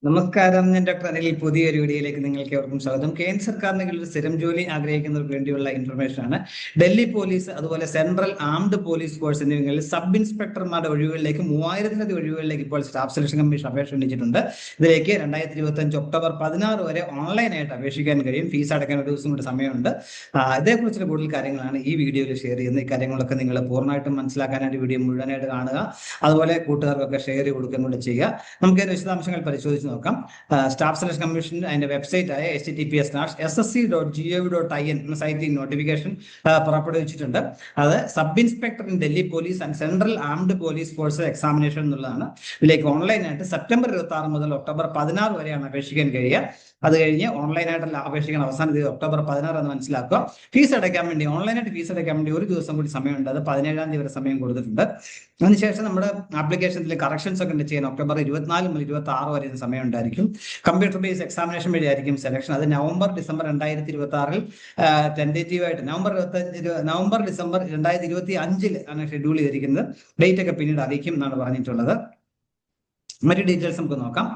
നമസ്കാരം, ഞാൻ ഡോക്ടർ അനിൽ. പുതിയൊരു വീഡിയോയിലേക്ക് നിങ്ങൾക്ക് ഏവർക്കും സ്വാഗതം. കേന്ദ്ര സർക്കാരിന് കീഴിൽ സ്ഥിരം ജോലി ആഗ്രഹിക്കുന്നവർക്ക് വേണ്ടിയുള്ള ഇൻഫർമേഷൻ ആണ്. ഡൽഹി പോലീസ് അതുപോലെ സെൻട്രൽ ആംഡ് പോലീസ് ഫോഴ്സ് എന്നിവയിൽ സബ് ഇൻസ്പെക്ടർമാരുടെ ഒഴിവുകളിലേക്ക് 3000-ലധികം ഒഴിവുകളിലേക്ക് ഇപ്പോൾ സ്റ്റാഫ് സെലക്ഷൻ കമ്മീഷൻ അപേക്ഷ ക്ഷണിച്ചിട്ടുണ്ട്. ഇതിലേക്ക് 2025 ഒക്ടോബർ 16 വരെ ഓൺലൈനായിട്ട് അപേക്ഷിക്കാൻ കഴിയും. ഫീസ് അടയ്ക്കാൻ ഒരു ദിവസം കൂടി സമയമുണ്ട്. ഇതേക്കുറിച്ചുള്ള കൂടുതൽ കാര്യങ്ങളാണ് ഈ വീഡിയോയിൽ ഷെയർ ചെയ്യുന്നത്. ഈ കാര്യങ്ങളൊക്കെ നിങ്ങൾ പൂർണ്ണമായിട്ടും മനസ്സിലാക്കാനായിട്ട് വീഡിയോ മുഴുവനായിട്ട് കാണുക. അതുപോലെ കൂട്ടുകാർക്കൊക്കെ ഷെയർ ചെയ്ത് കൊടുക്കുകയും കൂടി ചെയ്യുക. നമുക്ക് അതിന്റെ വിശദാംശങ്ങൾ പരിശോധിച്ച് നോക്കാം. സ്റ്റാഫ് സെലക്ഷൻ കമ്മീഷൻ അതിന്റെ വെബ്സൈറ്റ് ആയ https:/ssc.gov.in എന്ന സൈറ്റിൽ നോട്ടിഫിക്കേഷൻ പുറപ്പെടുവിച്ചിട്ടുണ്ട്. അത് sub inspector in Delhi police and central armed police force examination എന്നുള്ളതാണ്. ഇതിലേക്ക് ഓൺലൈനായിട്ട് സെപ്റ്റംബർ 26 മുതൽ ഒക്ടോബർ 16 വരെയാണ് അപേക്ഷിക്കാൻ കഴിയുക. അത് കഴിഞ്ഞ് ഓൺലൈനായിട്ടല്ല അപേക്ഷിക്കാൻ അവസാന തീയതി ഒക്ടോബർ 16 എന്ന് മനസ്സിലാക്കുക. ഫീസ് അടയ്ക്കാൻ വേണ്ടി ഓൺലൈനായിട്ട് ഫീസ് അടയ്ക്കാൻ വേണ്ടി ഒരു ദിവസം കൂടി സമയമുണ്ട്. അത് 17-ാം തീയതി വരെ സമയം കൊടുത്തിട്ടുണ്ട്. അതിനുശേഷം നമ്മുടെ ആപ്ലിക്കേഷനിൽ കറക്ഷൻസ് ഒക്കെ ചെയ്യാൻ ഒക്ടോബർ 24 മുതൽ 26 വരെ സമയം ഉണ്ടായിരിക്കും. കമ്പ്യൂട്ടർ ബേസ്ഡ് എക്സാമിനേഷൻ വഴി ആയിരിക്കും സെലക്ഷൻ. അത് ഡിസംബർ 2026 ടെന്റേറ്റീവ് ആയിട്ട് നവംബർ ഡിസംബർ 2025 ആണ് ഷെഡ്യൂൾ ചെയ്തിരിക്കുന്നത്. ഡേറ്റ് ഒക്കെ പിന്നീട് അറിയിക്കും എന്നാണ് പറഞ്ഞിട്ടുള്ളത്. മറ്റു ഡീറ്റെയിൽസ് നമുക്ക് നോക്കാം.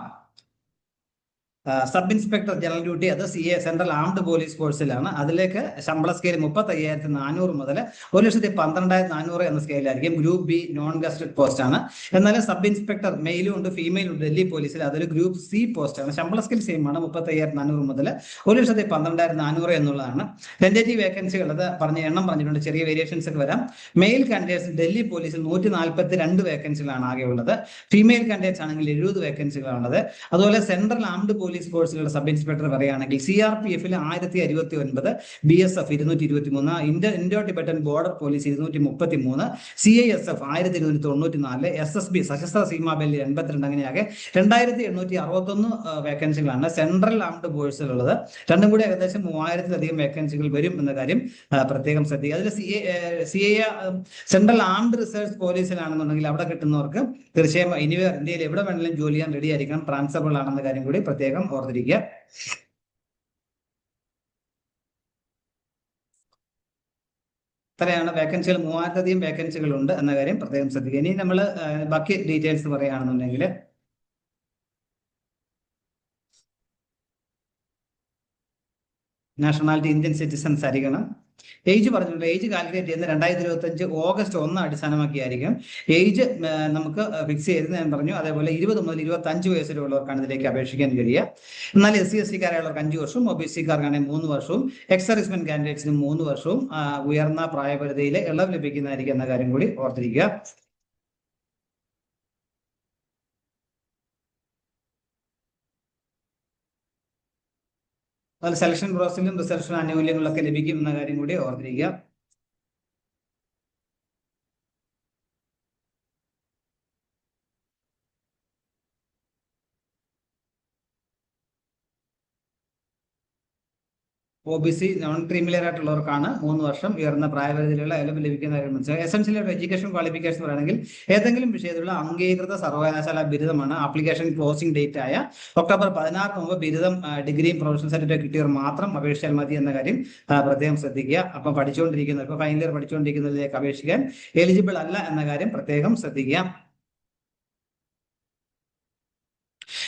സബ് ഇൻസ്പെക്ടർ ജനറൽ ഡ്യൂട്ടി അത് CA സെൻട്രൽ ആംഡ് പോലീസ് ഫോഴ്സിലാണ്. അതിലേക്ക് ശമ്പള സ്കെയിൽ 35,400 മുതൽ 1,12,400 എന്ന സ്കെയിലായിരിക്കും. Group B non gazetted post ആണ്. എന്നാൽ സബ് ഇൻസ്പെക്ടർ മെയിലും ഉണ്ട് ഫീമെയിലും ഉണ്ട് ഡൽഹി പോലീസിൽ. അതൊരു ഗ്രൂപ്പ് C പോസ്റ്റ് ആണ്. ശമ്പള സ്കെയിൽ സെയിം ആണ്. 35,400 മുതൽ 1,12,400 എന്നുള്ളതാണ്. ടെന്റേറ്റീവ് വേക്കൻസികൾ അത് എണ്ണം പറഞ്ഞിട്ടുണ്ട്. ചെറിയ വേരിയേഷൻസ് ഒക്കെ വരാം. മെയിൽ കാൻഡിഡേറ്റ്സ് ഡൽഹി പോലീസിൽ 142 വേക്കൻസികളാണ് ആകെ ഉള്ളത്. ഫീമെയിൽ കാൻഡിഡേറ്റ്സ് ആണെങ്കിൽ 70 വേക്കൻസികളാണുള്ളത്. അതുപോലെ സെൻട്രൽ ആംഡ് പോലീസ് ഫോഴ്സിലുള്ള സബ് ഇൻസ്പെക്ടർ പറയുകയാണെങ്കിൽ CRPF-ൽ 1029, BSF 223, Indo Tibetan border police 233, CISF 1294, SSB Sashastra Seema Bal 82. അങ്ങനെയാകെ 2861 വേക്കൻസികളാണ് സെൻട്രൽ ആംഡ് ഫോഴ്സിലുള്ളത്. രണ്ടും കൂടി ഏകദേശം 3000-ലധികം വേക്കൻസികൾ വരും എന്ന കാര്യം പ്രത്യേകം ശ്രദ്ധിക്കുക. അതിൽ CA സെൻട്രൽ ആംഡ് റിസർച്ച് പോലീസിലാണെന്നുണ്ടെങ്കിൽ അവിടെ കിട്ടുന്നവർക്ക് തീർച്ചയായും ഇന്ത്യയിൽ എവിടെ വേണമെങ്കിലും ജോലി ചെയ്യാൻ റെഡി ആയിരിക്കണം. ട്രാൻസ്ഫറബിൾ ആണെന്ന കാര്യം കൂടി പ്രത്യേകം ഓർത്തിരിക്കുക. ഇത്രയാണ് വേക്കൻസികൾ. 3000-ലധികം വേക്കൻസികൾ ഉണ്ട് എന്ന കാര്യം പ്രത്യേകം ശ്രദ്ധിക്കുക. ഇനി നമ്മൾ ബാക്കി ഡീറ്റെയിൽസ് പറയുകയാണെന്നുണ്ടെങ്കിൽ നാഷണാലിറ്റി ഇന്ത്യൻ സിറ്റിസൺസ് ആയിരിക്കണം. ഏജ് പറഞ്ഞിട്ടുണ്ട്. ഏജ് കാൽക്കുലേറ്റ് ചെയ്യുന്ന 2025 ഓഗസ്റ്റ് 1 അടിസ്ഥാനമാക്കിയായിരിക്കും ഏജ് നമുക്ക് ഫിക്സ് ചെയ്ത് ഞാൻ പറഞ്ഞു. അതേപോലെ 20 മുതൽ 25 വയസ്സ് വരെയുള്ളവർക്കാണ് ഇതിലേക്ക് അപേക്ഷിക്കാൻ കഴിയുക. എന്നാൽ SC/ST-കാരുള്ളവർക്ക് 5 വർഷവും OBC-കാർക്കാണെങ്കിൽ 3 വർഷവും എക്സ് സർവീസ്മെൻ കാൻഡിഡേറ്റ്സിന് 3 വർഷവും ഉയർന്ന പ്രായപരിധിയിൽ ഇളവ് ലഭിക്കുന്നതായിരിക്കും എന്ന കാര്യം കൂടി ഓർത്തിരിക്കുക. അതുപോലെ സെലക്ഷൻ പ്രോസസ്സിലും റിസർവേഷൻ ആനുകൂല്യങ്ങളൊക്കെ ലഭിക്കും എന്ന കാര്യം കൂടി ഓർത്തിരിക്കുക. OBC നോൺ ക്രീമിലെയർ ആയിട്ടുള്ളവർക്കാണ് 3 വർഷം ഉയർന്ന പ്രായപരിധിയിലുള്ള ഇളവ് ലഭിക്കുന്ന കാര്യം മനസ്സിലാക്കുക. എസെൻഷ്യൽ എഡ്യൂക്കേഷൻ ക്വാളിഫിക്കേഷൻ പറയുകയാണെങ്കിൽ ഏതെങ്കിലും വിഷയത്തിലുള്ള അംഗീകൃത സർവകലാശാല ബിരുദമാണ്. ആപ്ലിക്കേഷൻ ക്ലോസിംഗ് ഡേറ്റ് ആയ ഒക്ടോബർ 16 മുമ്പ് ബിരുദം, ഡിഗ്രിയും പ്രൊഫഷണൽ സർട്ടിഫിക്കറ്റ് കിട്ടിയവർ മാത്രം അപേക്ഷിച്ചാൽ മതി എന്ന കാര്യം പ്രത്യേകം ശ്രദ്ധിക്കുക. അപ്പം പഠിച്ചുകൊണ്ടിരിക്കുന്നവർ, ഇപ്പോൾ ഫൈനൽ ഇയർ പഠിച്ചുകൊണ്ടിരിക്കുന്നതിലേക്ക് അപേക്ഷിക്കാൻ എലിജിബിൾ അല്ല എന്ന കാര്യം പ്രത്യേകം ശ്രദ്ധിക്കുക.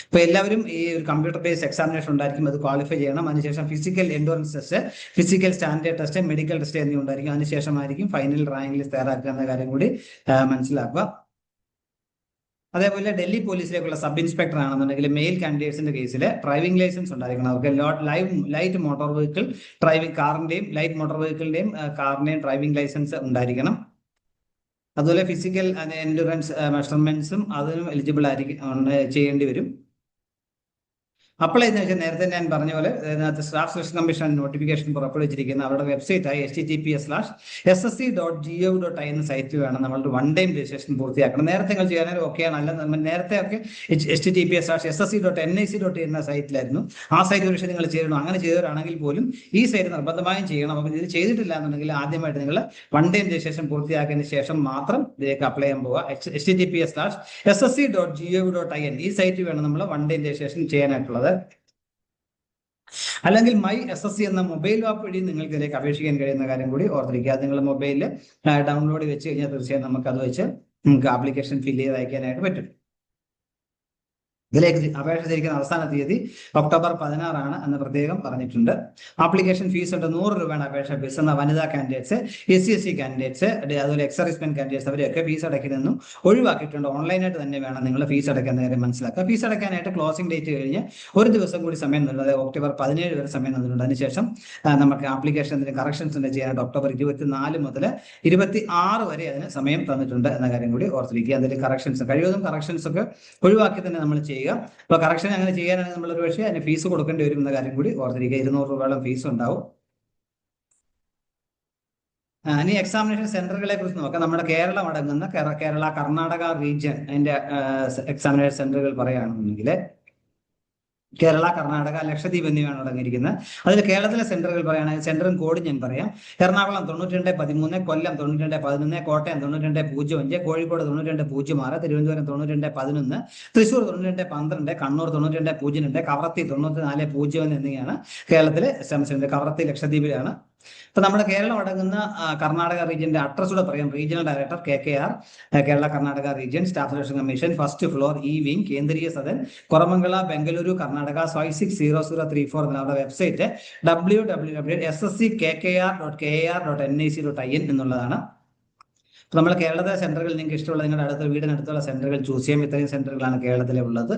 ഇപ്പൊ എല്ലാവരും ഈ ഒരു കമ്പ്യൂട്ടർ ബേസ്ഡ് എക്സാമിനേഷൻ ഉണ്ടായിരിക്കും. അത് ക്വാളിഫൈ ചെയ്യണം. അതിനുശേഷം physical endurance test, physical standard test, medical test എന്നിവ ഉണ്ടായിരിക്കും. അതിനുശേഷമായിരിക്കും ഫൈനൽ റാങ്ക് ലിസ്റ്റ് തയ്യാറാക്കുക എന്ന കാര്യം കൂടി മനസ്സിലാക്കുക. അതേപോലെ ഡൽഹി പോലീസിലേക്കുള്ള സബ് ഇൻസ്പെക്ടർ ആണെന്നുണ്ടെങ്കിൽ മെയിൽ കാൻഡിഡേറ്റ്സിന്റെ കേസിൽ ഡ്രൈവിംഗ് ലൈസൻസ് ഉണ്ടായിരിക്കണം. അവർക്ക് ലൈറ്റ് മോട്ടോർ വെഹിക്കിൾ ഡ്രൈവിംഗ് കാറിന്റെയും ലൈറ്റ് മോട്ടോർ വെഹിക്കിളിന്റെയും കാറിന്റെയും ഡ്രൈവിംഗ് ലൈസൻസ് ഉണ്ടായിരിക്കണം. അതുപോലെ ഫിസിക്കൽ എൻഡുറൻസ് മെഷർമെന്റ്സും അതിനും എലിജിബിൾ ആയിരിക്കും ചെയ്യേണ്ടി വരും. അപ്ലൈ ചെയ്തതിനു ശേഷം നേരത്തെ ഞാൻ പറഞ്ഞ പോലെ ഇതിനകത്ത് സ്റ്റാഫ് സെലക്ഷൻ കമ്മീഷൻ നോട്ടിഫിക്കേഷൻ പുറപ്പെടുവിച്ചിരിക്കുന്ന അവരുടെ വെബ്സൈറ്റായി https:/ssc.gov.in എന്ന സൈറ്റിൽ വേണം നമ്മളുടെ 1 ടൈം രജിസ്ട്രേഷൻ പൂർത്തിയാക്കണം. നേരത്തെ നിങ്ങൾ ചെയ്യാനും ഓക്കെയാണ്. അല്ല, നമ്മൾ നേരത്തെ ഒക്കെ https:/ssc.nic.in എന്ന സൈറ്റിലായിരുന്നു. ആ സൈറ്റ് ഒരു നിങ്ങൾ ചെയ്യണം. അങ്ങനെ ചെയ്തവരാണെങ്കിൽ പോലും ഈ സൈറ്റ് നിർബന്ധമായും ചെയ്യണം. അപ്പോൾ ഇത് ചെയ്തിട്ടില്ല എന്നുണ്ടെങ്കിൽ ആദ്യമായിട്ട് നിങ്ങൾ 1 ടൈം രജിസ്ട്രേഷൻ പൂർത്തിയാക്കിയതിന് ശേഷം മാത്രം ഇതിലേക്ക് അപ്ലൈ ചെയ്യാൻ പോവുക. https:/ssc.gov.in ഈ സൈറ്റ് വേണം നമ്മൾ 1 ടൈം രജിസ്ട്രേഷൻ ചെയ്യാനായിട്ടുള്ളത്. അല്ലെങ്കിൽ മൈ SSC എന്ന മൊബൈൽ ആപ്പ് വഴി നിങ്ങൾക്ക് ഇതിലേക്ക് അപേക്ഷിക്കാൻ കഴിയുന്ന കാര്യം കൂടി ഓർത്തിരിക്കുക. നിങ്ങൾ മൊബൈലിൽ ഡൗൺലോഡ് വെച്ച് കഴിഞ്ഞാൽ തീർച്ചയായും നമുക്ക് അത് വെച്ച് നിങ്ങൾക്ക് ആപ്ലിക്കേഷൻ ഫില്ല് ചെയ്ത് അയക്കാനായിട്ട് പറ്റും. ഇതിലേക്ക് അപേക്ഷ തിരിക്കുന്ന അവസാന തീയതി ഒക്ടോബർ 16 എന്ന് പ്രത്യേകം പറഞ്ഞിട്ടുണ്ട്. ആപ്ലിക്കേഷൻ ഫീസ് ഉണ്ട്, 100 രൂപയാണ് അപേക്ഷ ഫീസ്. എന്ന വനിതാ കാൻഡിഡേറ്റ്സ്, SC കാൻഡിഡേറ്റ്സ്, അതുപോലെ എക്സ് സർവീസ്മെൻ കാൻഡിഡേറ്റ്സ് അവരെയൊക്കെ ഫീസ് അടയ്ക്കുന്നതെന്നും ഒഴിവാക്കിയിട്ടുണ്ട്. ഓൺലൈനായിട്ട് തന്നെ വേണം നിങ്ങൾ ഫീസ് അടയ്ക്കുന്ന കാര്യം മനസ്സിലാക്കുക. ഫീസ് അടയ്ക്കാനായിട്ട് ക്ലോസിംഗ് ഡേറ്റ് കഴിഞ്ഞ് ഒരു ദിവസം കൂടി സമയം തന്നിട്ടുണ്ട്, അതായത് ഒക്ടോബർ 17 വരെ സമയം തന്നിട്ടുണ്ട്. അതിനുശേഷം നമുക്ക് ആപ്ലിക്കേഷൻ്റെ കറക്ഷൻസ് ചെയ്യാനായിട്ട് ഒക്ടോബർ 24 മുതൽ 26 വരെ അതിന് സമയം തന്നിട്ടുണ്ട് എന്ന കാര്യം കൂടി ഓർത്തിരിക്കുക. അതിൽ കറക്ഷൻസ് കഴിവതും കറക്ഷൻസ് ഒക്കെ ഒഴിവാക്കി തന്നെ നമ്മൾ ചെയ്യുക. അപ്പൊ കറക്ഷൻ അങ്ങനെ ചെയ്യാനാണെങ്കിൽ നമ്മൾ ഒരു പക്ഷേ അതിന് ഫീസ് കൊടുക്കേണ്ടി വരും എന്ന കാര്യം കൂടി ഓർത്തിരിക്കുക. 200 രൂപയോളം ഫീസ് ഉണ്ടാവും. ഇനി എക്സാമിനേഷൻ സെന്ററുകളെ കുറിച്ച് നോക്കാം. നമ്മുടെ കേരളം അടങ്ങുന്ന കേരള കർണാടക റീജിയൻ അതിന്റെ എക്സാമിനേഷൻ സെന്ററുകൾ പറയുകയാണെന്നുണ്ടെങ്കിൽ കേരള, കർണാടക, ലക്ഷദ്വീപ് എന്നിവയാണ് അടങ്ങിയിരിക്കുന്നത്. അതിൽ കേരളത്തിലെ സെന്ററുകൾ പറയുകയാണെങ്കിൽ സെന്ററും കോഡ് ഞാൻ പറയാം. എറണാകുളം 9213, കൊല്ലം 9211, കോട്ടയം 9205, കോഴിക്കോട് 9206, തിരുവനന്തപുരം 9211, തൃശ്ശൂർ 9212, കണ്ണൂർ 9202, കവറത്തി 9401 എന്നിവയാണ് കേരളത്തിലെ സെന്റർ. കവറത്തി ലക്ഷദ്വീപിലാണ്. അപ്പൊ നമ്മുടെ കേരളം അടങ്ങുന്ന കർണാടക റീജിയന്റെ അഡ്രസ് കൂടെ പറയാം. Regional director KKR, Kerala Karnataka region, staff selection commission, first floor, E wing, Kendriya Sadan, Koramangala, Bengaluru, Karnataka 560034 എന്നുള്ള വെബ്സൈറ്റ് www.ssckr.kar.nic.in എന്നുള്ളതാണ്. അപ്പൊ നമ്മൾ കേരളത്തിലെ സെന്ററുകൾ നിങ്ങൾക്ക് ഇഷ്ടമുള്ള നിങ്ങളുടെ അടുത്ത വീടിനടുത്തുള്ള സെന്ററുകൾ ചൂസ് ചെയ്യാം. ഇത്രയും സെന്ററുകളാണ് കേരളത്തിലെ ഉള്ളത്.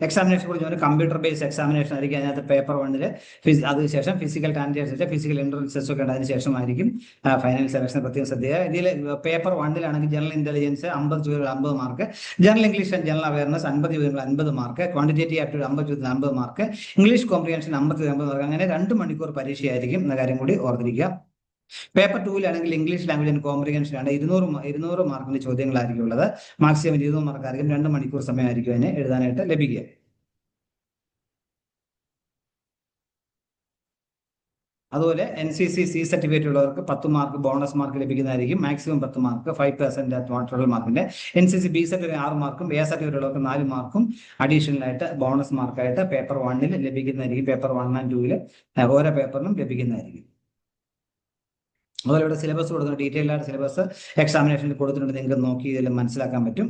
എക്സാമിനേഷൻ കുറിച്ച് ഒരു കമ്പ്യൂട്ടർ ബേസ്ഡ് എക്സാമിനേഷൻ ആയിരിക്കും. അതിനകത്ത് പേപ്പർ 1 അതിനുശേഷം ഫിസിക്കൽ കാൻഡിഡേറ്റ്സ്, ഫിസിക്കൽ എൻട്രൻസസ് ഒക്കെ ഉണ്ട്. അതിനുശേഷമായിരിക്കും ഫൈനൽ സെലക്ഷൻ. പ്രത്യേകം ശ്രദ്ധിക്കുക. ഇതിൽ പേപ്പർ 1 ജനറൽ ഇന്റലിജൻസ് 50 ചോദ്യങ്ങൾ 50 mark, general English and general awareness 50 ചോദ്യങ്ങൾ 50 മാർക്ക്, ക്വാണ്ടിറ്റേറ്റീവ് ആപ്റ്റിറ്റ്യൂഡ് 50 ചോദ്യങ്ങൾ 50 മാർക്ക്, ഇംഗ്ലീഷ് കോംപ്രിഹെൻഷൻ 50 മാർക്ക്. അങ്ങനെ 2 മണിക്കൂർ പരീക്ഷയായിരിക്കും എന്ന കാര്യം കൂടി ഓർത്തിരിക്കുക. Paper 2 English language and comprehension ആണ്. 200 മാർക്കിന്റെ ചോദ്യങ്ങളായിരിക്കും ഉള്ളത്. മാക്സിമം 20 മാർക്കായിരിക്കും. 2 മണിക്കൂർ സമയമായിരിക്കും അതിനെ എഴുതാനായിട്ട് ലഭിക്കുക. അതുപോലെ NCC C സർട്ടിഫിക്കറ്റ് ഉള്ളവർക്ക് 10 മാർക്ക് ബോണസ് മാർക്ക് ലഭിക്കുന്നതായിരിക്കും. മാക്സിമം 10 മാർക്ക്, 5% ടോട്ടൽ മാർക്കിന്റെ. NCC B സർട്ടിഫിക്കറ്റ് 6 മാർക്കും, A സർട്ടിഫിക്കറ്റ് ഉള്ളവർക്ക് 4 മാർക്കും അഡീഷണൽ ആയിട്ട് ബോണസ് മാർക്കായിട്ട് പേപ്പർ 1 ലഭിക്കുന്നതായിരിക്കും. പേപ്പർ 1 and 2 ഓരോ പേപ്പറിനും ലഭിക്കുന്നതായിരിക്കും. അതുപോലെ ഇവിടെ സിലബസ് കൊടുക്കുന്ന ഡീറ്റെയിൽ ആയിട്ട് സിലബസ് എക്സാമിനേഷനിൽ കൊടുത്തിട്ടുണ്ട്. നിങ്ങൾക്ക് നോക്കി ഇതിൽ മനസ്സിലാക്കാൻ പറ്റും.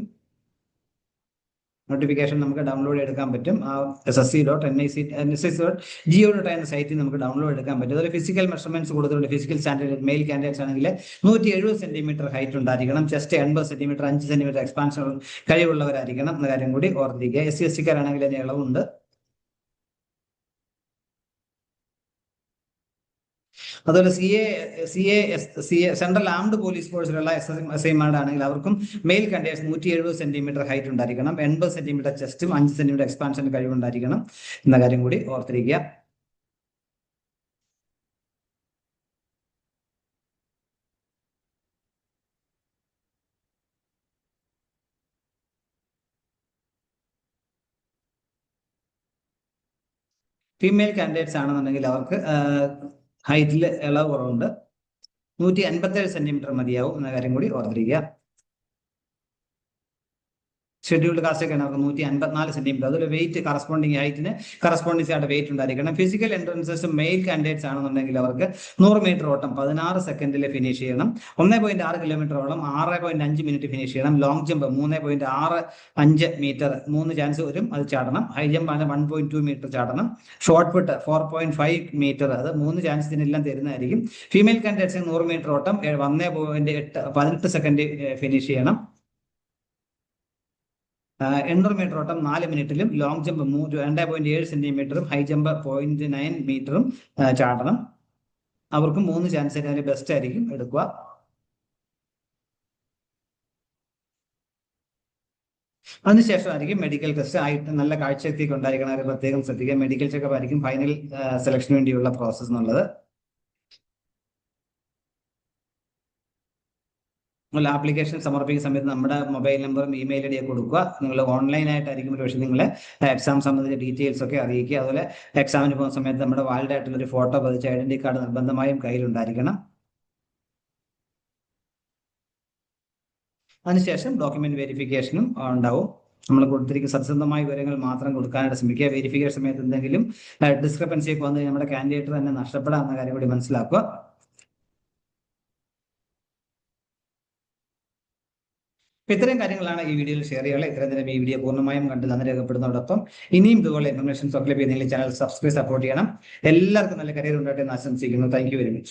നോട്ടിഫിക്കേഷൻ നമുക്ക് ഡൗൺലോഡ് എടുക്കാൻ പറ്റും. ssc.nic.go.in എന്ന സൈറ്റിൽ നമുക്ക് ഡൗൺലോഡ് എടുക്കാൻ പറ്റും. അതുപോലെ ഫിസിക്കൽ മെഷർമെന്റ്സ് കൊടുത്തിട്ടുണ്ട്. ഫിസിക്കൽ സ്റ്റാൻഡേർഡ് മെയിൽ കാൻഡിഡേറ്റ്സ് ആണെങ്കിൽ 170 സെന്റിമീറ്റർ ഹൈറ്റ് ഉണ്ടായിരിക്കണം. ചെസ്റ്റ് 80 സെന്റിമീറ്റർ, 5 സെന്റിമീറ്റർ എക്സ്പാൻഷൻ കഴിവുള്ളവരായിരിക്കണം എന്ന കാര്യം കൂടി ഓർത്തിരിക്കുക. SC STക്കാരാണെങ്കിൽ അതിന് ഇളവുണ്ട്. അതുപോലെ CA സെൻട്രൽ ആംഡ് പോലീസ് ഫോഴ്സിലുള്ള SSI ആണെങ്കിൽ അവർക്കും മെയിൽ കാൻഡിഡേറ്റ്സ് 170 സെന്റിമീറ്റർ ഹൈറ്റ് ഉണ്ടായിരിക്കണം, 80 സെന്റിമീറ്റർ ചെസ്റ്റും 5 സെന്റിമീറ്റർ എക്സ്പാൻഷൻ കഴിവുണ്ടായിരിക്കണം എന്ന കാര്യം കൂടി ഓർത്തിരിക്കുക. ഫീമെയിൽ കാൻഡിഡേറ്റ്സ് ആണെന്നുണ്ടെങ്കിൽ അവർക്ക് ഹൈറ്റിൽ ഇളവ് കുറവുണ്ട്. 157 സെന്റിമീറ്റർ മതിയാവും എന്ന കാര്യം കൂടി ഓർത്തിരിക്കുക. ഷെഡ്യൂൾഡ് കാസ്റ്റ് ഒക്കെ അവർക്ക് 154 സെന്റിമീറ്റർ. അതുപോലെ വെയിറ്റ് കറസ്പോണ്ടിങ് ഹൈറ്റിന് കറസ്പോണ്ടിങ് ആയിട്ട് വെയിറ്റ് ഉണ്ടായിരിക്കണം. ഫിസിക്കൽ എൻട്രൻസസ് മെയിൽ കാൻഡിഡേറ്റ്സ് ആണെന്നുണ്ടെങ്കിൽ അവർക്ക് 100 മീറ്റർ ഓട്ടം 16 സെക്കൻഡിൽ ഫിനിഷ് ചെയ്യണം. 1.6 കിലോമീറ്ററോളം 6.5 മിനിറ്റ് ഫിനിഷ് ചെയ്യണം. ലോങ് ജമ്പ് 3.65 മീറ്റർ 3 ചാൻസ് വരും, അത് ചാടണം. ഹൈ ജമ്പ് ആണ് 1.2 മീറ്റർ ചാടണം. ഷോർട്ട് പുട്ട് 4.5 മീറ്റർ, അത് 3 ചാൻസിനെല്ലാം തരുന്നതായിരിക്കും. ഫീമെയിൽ കാൻഡിഡേറ്റ്സ് 100 മീറ്റർ ഓട്ടം 1.18 സെക്കൻഡ് ഫിനിഷ് ചെയ്യണം. 800 മീറ്റർ ഓട്ടം 4 മിനിറ്റിലും, ലോങ് ജമ്പ് 2.7 സെന്റിമീറ്ററും, ഹൈ ജമ്പ് 0.9 മീറ്ററും ചാടണം. അവർക്കും 3 ചാൻസ് അതിന് ബെസ്റ്റ് ആയിരിക്കും എടുക്കുക. അതിനുശേഷമായിരിക്കും മെഡിക്കൽ ടെസ്റ്റ്. ആയിട്ട് നല്ല കാഴ്ചശക്തിയൊക്കെ ഉണ്ടായിരിക്കണം, അത് പ്രത്യേകം ശ്രദ്ധിക്കുക. മെഡിക്കൽ ചെക്കപ്പ് ആയിരിക്കും ഫൈനൽ സെലക്ഷന് വേണ്ടിയുള്ള പ്രോസസ് എന്നുള്ളത്. നിങ്ങൾ ആപ്ലിക്കേഷൻ സമർപ്പിക്കുന്ന സമയത്ത് നമ്മുടെ മൊബൈൽ നമ്പറും ഇമെയിൽ ഐ ഡിയൊക്കെ കൊടുക്കുക. നിങ്ങൾ ഓൺലൈനായിട്ടായിരിക്കും ഒരു പക്ഷേ നിങ്ങളെ എക്സാം സംബന്ധിച്ച ഡീറ്റെയിൽസ് ഒക്കെ അറിയിക്കുക. അതുപോലെ എക്സാമിന് പോകുന്ന സമയത്ത് നമ്മുടെ വാലിഡ് ആയിട്ടുള്ള ഒരു ഫോട്ടോ പതിച്ച ഐഡന്റി കാർഡ് നിർബന്ധമായും കയ്യിലുണ്ടായിരിക്കണം. അതിനുശേഷം ഡോക്യുമെന്റ് വെരിഫിക്കേഷനും ഉണ്ടാവും. നമ്മൾ കൊടുത്തിരിക്കുന്ന സത്യസന്ധമായ വിവരങ്ങൾ മാത്രം കൊടുക്കാനായിട്ട് ശ്രമിക്കുക. വെരിഫിക്കേഷൻ സമയത്ത് എന്തെങ്കിലും ഡിസ്ക്രിപ്പൻസി ഒക്കെ വന്ന് നമ്മുടെ കാൻഡിഡേറ്റ് തന്നെ നഷ്ടപ്പെടാമെന്ന കാര്യം കൂടി മനസ്സിലാക്കുക. അപ്പൊ ഇത്രയും കാര്യങ്ങളാണ് ഈ വീഡിയോയിൽ ഷെയർ ചെയ്യാനുള്ളത്. ഇത്രയും നേരം ഈ വീഡിയോ പൂർണ്ണമായും കണ്ട് നന്ദി രേഖപ്പെടുന്നതോടൊപ്പം ഇനിയും ഇതുപോലെ ഇൻഫർമേഷൻ സബ്സ്ക്രൈബ് ചെയ്യുന്ന ചാനൽ സപ്പോർട്ട് ചെയ്യണം. എല്ലാവർക്കും നല്ല കരിയർ ഉണ്ടായിട്ട് എന്ന് ആശംസിക്കുന്നു. Thank you very much.